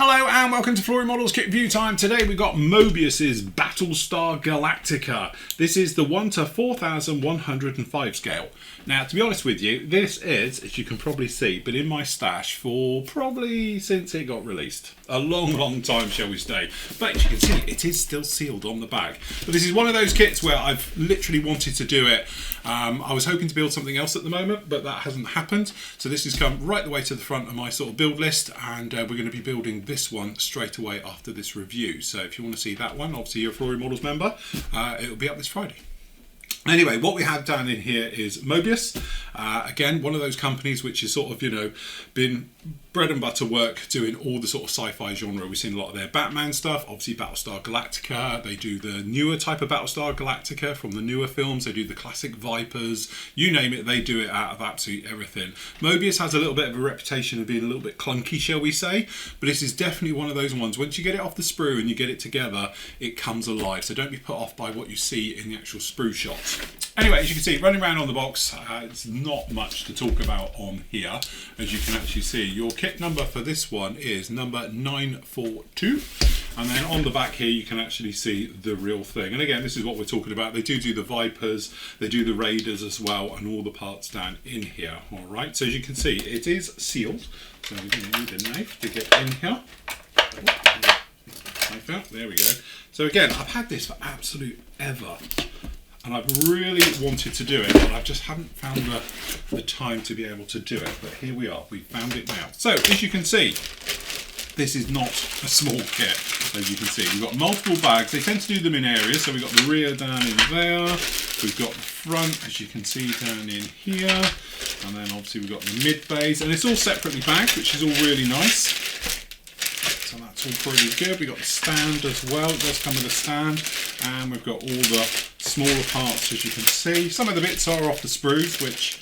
Hello and welcome to Flooring Models Kit Review Time. Today we've got Moebius's Battlestar Galactica. This is the 1 to 4105 scale. Now, to be honest with you, this is, as you can probably see, been in my stash for probably since it got released. A long time, shall we say. But as you can see, it is still sealed on the bag. But this is one of those kits where I've literally wanted to do it. I was hoping to build something else at the moment, but that hasn't happened. So this has come right the way to the front of my sort of build list, and we're going to be building this one straight away after this review. So if you want to see that one, obviously you're a Flooring Models member, it'll be up this Friday. Anyway, what we have down in here is Moebius. Again, one of those companies which is sort of, been bread and butter work doing all the sort of sci-fi genre. We've seen a lot of their Batman stuff, obviously Battlestar Galactica. They do the newer type of Battlestar Galactica from the newer films. They do the classic Vipers, you name it, they do it out of absolutely everything. Moebius has a little bit of a reputation of being a little bit clunky, shall we say, but this is definitely one of those ones. Once you get it off the sprue and you get it together, it comes alive. So don't be put off by what you see in the actual sprue shots. Anyway, as you can see, running around on the box, it's not much to talk about on here. As you can actually see, your kit number for this one is number 942. And then on the back here, you can actually see the real thing. And again, this is what we're talking about. They do the Vipers, they do the Raiders as well, and all the parts down in here. All right, so as you can see, it is sealed. So we're going to need a knife to get in here. Like that, there we go. So again, I've had this for absolute ever. And I've really wanted to do it, but I just haven't found the time to be able to do it. But here we are, we found it now. So, as you can see, this is not a small kit, as you can see. We've got multiple bags. They tend to do them in areas. So we've got the rear down in there. We've got the front, as you can see, down in here. And then obviously we've got the mid bays. And it's all separately bagged, which is all really nice. So that's all pretty good. We've got the stand as well. It does come with a stand. And we've got all the smaller parts, as you can see. Some of the bits are off the sprues, which,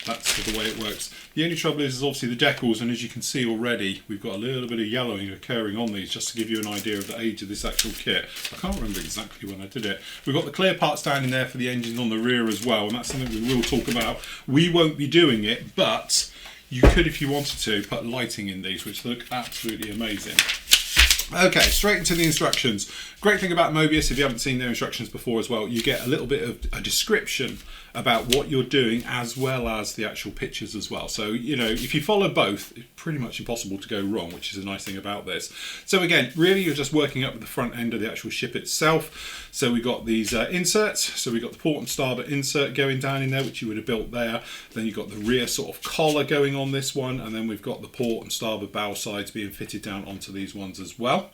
that's the way it works. The only trouble is obviously the decals, and as you can see already, we've got a little bit of yellowing occurring on these, just to give you an idea of the age of this actual kit. I can't remember exactly when I did it. We've got the clear parts down in there for the engines on the rear as well, and that's something we will talk about. We won't be doing it, but you could, if you wanted to, put lighting in these, which look absolutely amazing. Okay, straight into the instructions. Great thing about Moebius, if you haven't seen their instructions before as well, you get a little bit of a description about what you're doing as well as the actual pictures as well. So, if you follow both, it's pretty much impossible to go wrong, which is a nice thing about this. So again, really you're just working up with the front end of the actual ship itself. So we've got these inserts. So we've got the port and starboard insert going down in there, which you would have built there. Then you've got the rear sort of collar going on this one. And then we've got the port and starboard bow sides being fitted down onto these ones as well.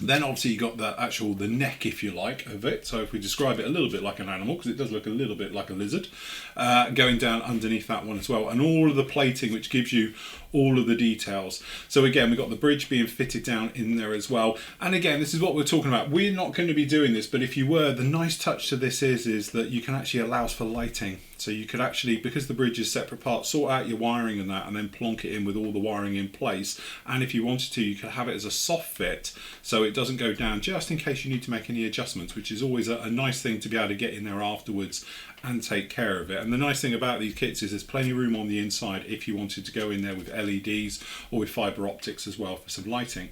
Then obviously you got the neck, if you like, of it. So if we describe it a little bit like an animal, because it does look a little bit like a lizard, going down underneath that one as well. And all of the plating, which gives you all of the details. So again, we've got the bridge being fitted down in there as well. And again, this is what we're talking about. We're not going to be doing this, but if you were, the nice touch to this is that you can actually allow for lighting. So you could actually, because the bridge is separate parts, sort out your wiring and that, and then plonk it in with all the wiring in place. And if you wanted to, you could have it as a soft fit, so it doesn't go down, just in case you need to make any adjustments, which is always a nice thing to be able to get in there afterwards and take care of it. And the nice thing about these kits is there's plenty of room on the inside if you wanted to go in there with LEDs or with fibre optics as well for some lighting.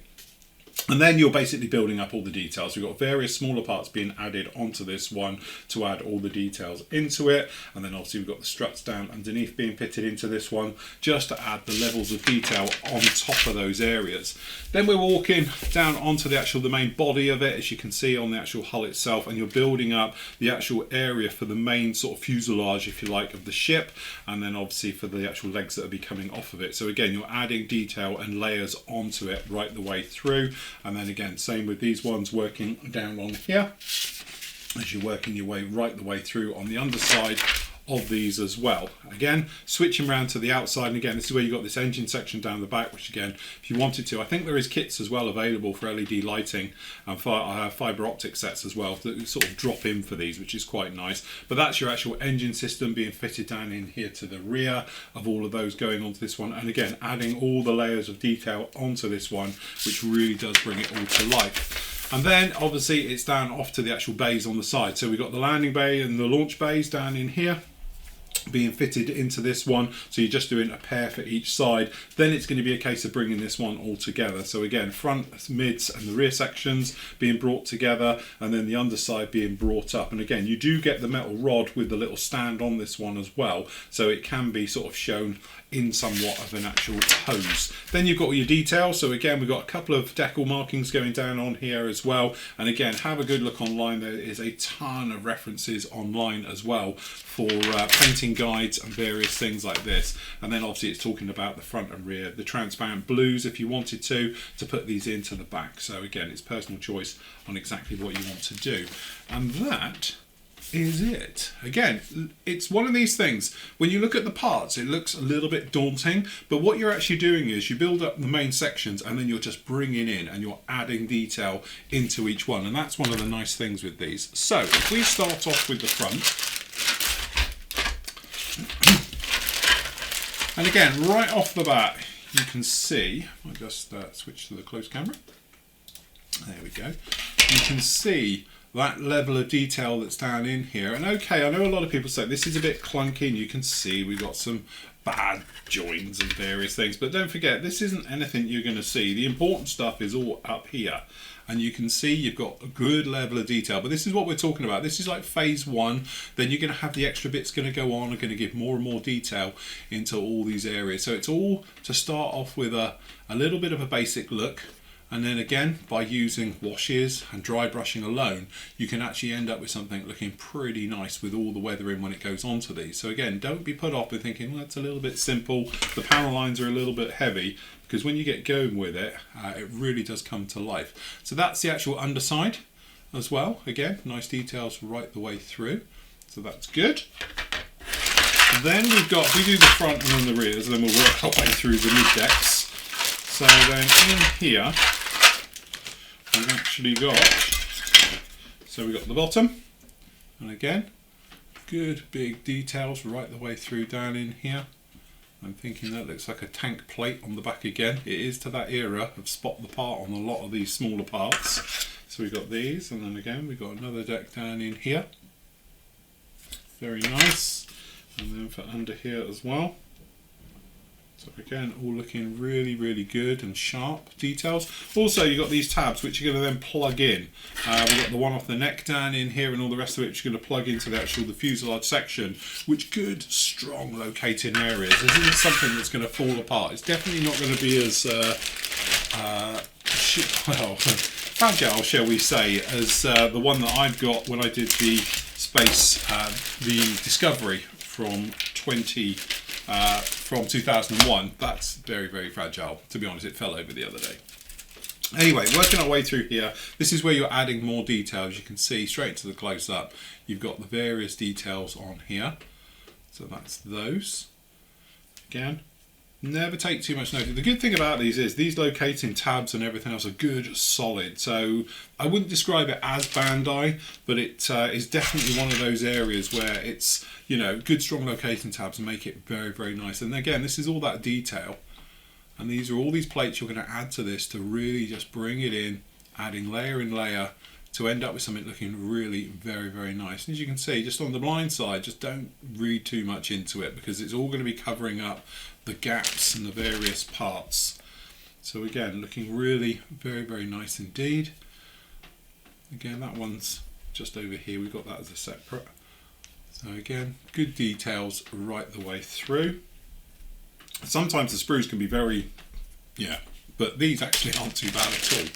And then you're basically building up all the details. We've got various smaller parts being added onto this one to add all the details into it. And then obviously we've got the struts down underneath being fitted into this one, just to add the levels of detail on top of those areas. Then we're walking down onto the main body of it, as you can see on the actual hull itself, and you're building up the actual area for the main sort of fuselage, if you like, of the ship, and then obviously for the actual legs that will be coming off of it. So again, you're adding detail and layers onto it right the way through. And then again, same with these ones, working down on here as you're working your way right the way through on the underside of these as well. Again, switching around to the outside, and again, this is where you've got this engine section down the back, which again, if you wanted to, I think there is kits as well available for LED lighting and fibre optic sets as well that sort of drop in for these, which is quite nice. But that's your actual engine system being fitted down in here to the rear of all of those going onto this one, and again, adding all the layers of detail onto this one, which really does bring it all to life. And then obviously it's down off to the actual bays on the side. So we've got the landing bay and the launch bays down in here. being fitted into this one, so you're just doing a pair for each side. Then it's going to be a case of bringing this one all together. So again, front, mids and the rear sections being brought together, and then the underside being brought up. And again, you do get the metal rod with the little stand on this one as well, so it can be sort of shown in somewhat of an actual hose. Then you've got all your details. So again, we've got a couple of decal markings going down on here as well. And again, have a good look online. There is a ton of references online as well for painting guides and various things like this. And then obviously it's talking about the front and rear, the transparent blues if you wanted to put these into the back. So again, it's personal choice on exactly what you want to do. And that is it. Again, it's one of these things, when you look at the parts, it looks a little bit daunting, but what you're actually doing is you build up the main sections and then you're just bringing in and you're adding detail into each one. And that's one of the nice things with these. So if we start off with the front, and again, right off the bat, you can see, I'll just switch to the close camera. There we go. You can see that level of detail that's down in here. And okay, I know a lot of people say this is a bit clunky, and you can see we've got some bad joins and various things, but don't forget, this isn't anything you're going to see. The important stuff is all up here, and you can see you've got a good level of detail. But this is what we're talking about. This is like phase one. Then you're going to have the extra bits going to go on, are going to give more and more detail into all these areas. So it's all to start off with a little bit of a basic look. And then again, by using washes and dry brushing alone, you can actually end up with something looking pretty nice with all the weathering when it goes onto these. So again, don't be put off with thinking, well, that's a little bit simple, the panel lines are a little bit heavy, because when you get going with it, it really does come to life. So that's the actual underside as well. Again, nice details right the way through. So that's good. Then we do the front and then the rears, and then we'll work our way through the mid decks. So then in here, we've actually got, so we've got the bottom, and again, good big details right the way through down in here. I'm thinking that looks like a tank plate on the back again. It is to that era of spot the part on a lot of these smaller parts. So we've got these, and then again, we've got another deck down in here. Very nice. And then for under here as well. So again, all looking really, really good and sharp details. Also, you've got these tabs which you're going to then plug in. We've got the one off the neck down in here and all the rest of it which you're going to plug into the fuselage section, which good, strong locating areas. This isn't something that's going to fall apart. It's definitely not going to be as fragile, shall we say, as the one that I've got when I did the space, the Discovery from 2001. That's very, very fragile. To be honest, it fell over the other day. Anyway, working our way through here, this is where you're adding more detail. As you can see, straight to the close-up, you've got the various details on here. So that's those. Again, never take too much notice. The good thing about these is these locating tabs and everything else are good, solid. So I wouldn't describe it as Bandai, but it is definitely one of those areas where it's, you know, good strong locating tabs make it very, very nice. And again, this is all that detail. And these are all these plates you're going to add to this to really just bring it in, adding layer in layer to end up with something looking really very, very nice. And as you can see, just on the blind side, just don't read too much into it because it's all going to be covering up the gaps and the various parts. So again, looking really very, very nice indeed. Again, that one's just over here. We've got that as a separate. So again, good details right the way through. Sometimes the sprues can be very, but these actually aren't too bad at all.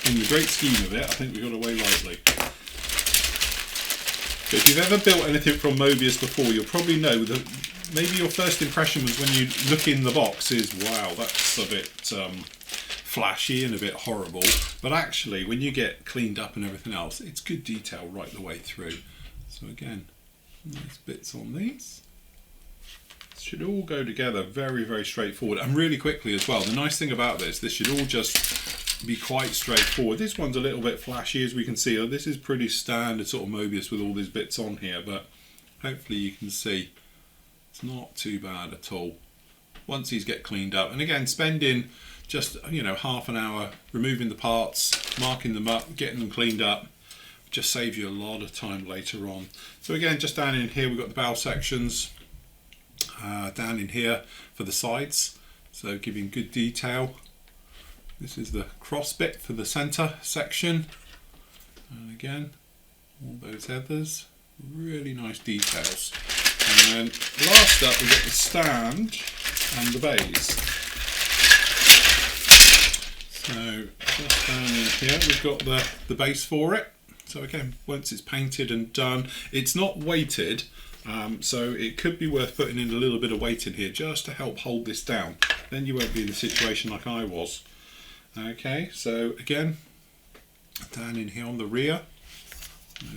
In the great scheme of it, I think we got away lightly. But if you've ever built anything from Moebius before, you'll probably know that maybe your first impression was when you look in the box is, wow, that's a bit flashy and a bit horrible. But actually, when you get cleaned up and everything else, it's good detail right the way through. So again, nice bits on these. Should all go together very, very straightforward and really quickly as well. The nice thing about this should all just be quite straightforward. This one's a little bit flashy, as we can see. This is pretty standard sort of Moebius with all these bits on here, but hopefully you can see it's not too bad at all once these get cleaned up. And again, spending just, half an hour removing the parts, marking them up, getting them cleaned up, just saves you a lot of time later on. So again, just down in here, we've got the bow sections. down in here for the sides, so giving good detail. This is the cross bit for the centre section, and again all those others, really nice details. And then last up we've got the stand and the base. So just down in here we've got the base for it. So again, once it's painted and done, it's not weighted, so it could be worth putting in a little bit of weight in here just to help hold this down. Then you won't be in a situation like I was. Okay, so again, down in here on the rear,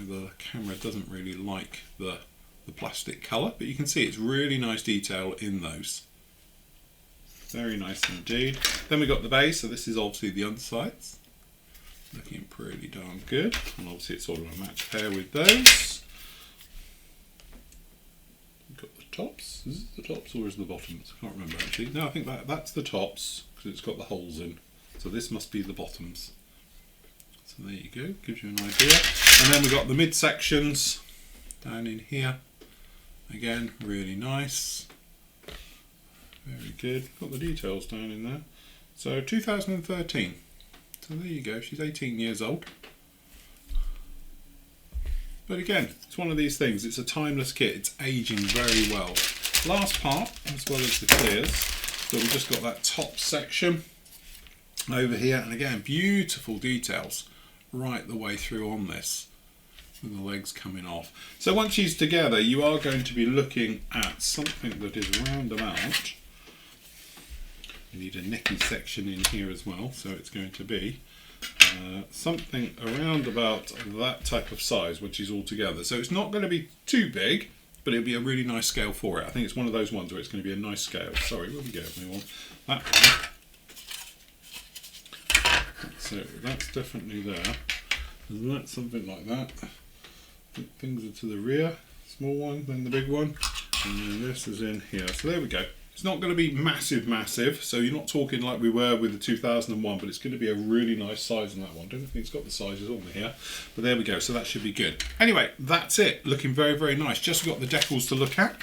the camera doesn't really like the plastic colour, but you can see it's really nice detail in those. Very nice indeed. Then we've got the base, so this is obviously the undersides. Looking pretty darn good, and obviously it's sort of a match pair with those. We've got the tops. Is this the tops or is it the bottoms? I can't remember actually. No, I think that's the tops because it's got the holes in. So this must be the bottoms. So there you go, gives you an idea. And then we've got the mid-sections down in here. Again, really nice. Very good. Got the details down in there. So 2013. So there you go, she's 18 years old. But again, it's one of these things, it's a timeless kit, it's aging very well. Last part, as well as the clears, so we've just got that top section over here, and again, beautiful details right the way through on this, with the legs coming off. So once she's together, you are going to be looking at something that is round about. You need a necky section in here as well, so it's going to be something around about that type of size when she's all together. So it's not going to be too big, but it'll be a really nice scale for it. I think it's one of those ones where it's going to be a nice scale. Sorry, where we go? We want that one. So that's definitely there. And that's something like that. Things are to the rear, small one, then the big one, and then this is in here. So there we go. It's not going to be massive, so you're not talking like we were with the 2001, but it's going to be a really nice size on that one. Don't think it's got the sizes on here, but there we go, so that should be good. Anyway, that's it. Looking very nice. Just got the decals to look at,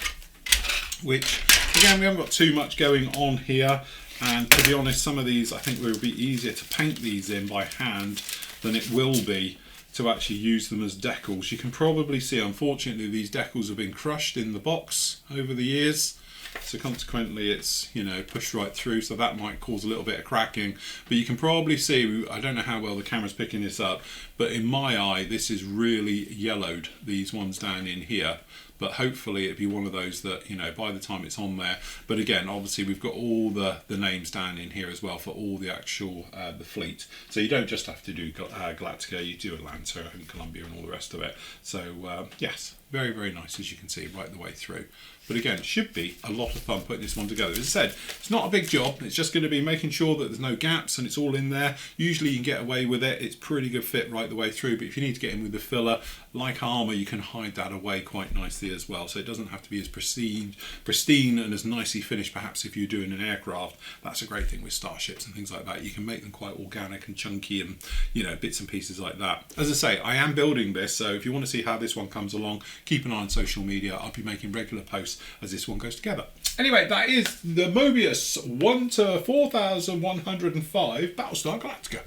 which, again, we haven't got too much going on here, and to be honest, some of these, I think it will be easier to paint these in by hand than it will be to actually use them as decals. You can probably see, unfortunately, these decals have been crushed in the box over the years. So consequently it's, you know, pushed right through, so that might cause a little bit of cracking. But you can probably see, I don't know how well the camera's picking this up, but in my eye this is really yellowed, these ones down in here. But hopefully it'd be one of those that, you know, by the time it's on there. But again, obviously we've got all the names down in here as well for all the actual the fleet. So you don't just have to do Galactica, you do Atlanta and Columbia and all the rest of it. So yes, very nice, as you can see right the way through. But again, it should be a lot of fun putting this one together. As I said, it's not a big job. It's just going to be making sure that there's no gaps and it's all in there. Usually you can get away with it. It's pretty good fit right the way through. But if you need to get in with the filler, like armour, you can hide that away quite nicely as well. So it doesn't have to be as pristine and as nicely finished perhaps if you're doing an aircraft. That's a great thing with starships and things like that. You can make them quite organic and chunky and, you know, bits and pieces like that. As I say, I am building this. So if you want to see how this one comes along, keep an eye on social media. I'll be making regular posts as this one goes together. Anyway, that is the Moebius 1 to 4105 Battlestar Galactica.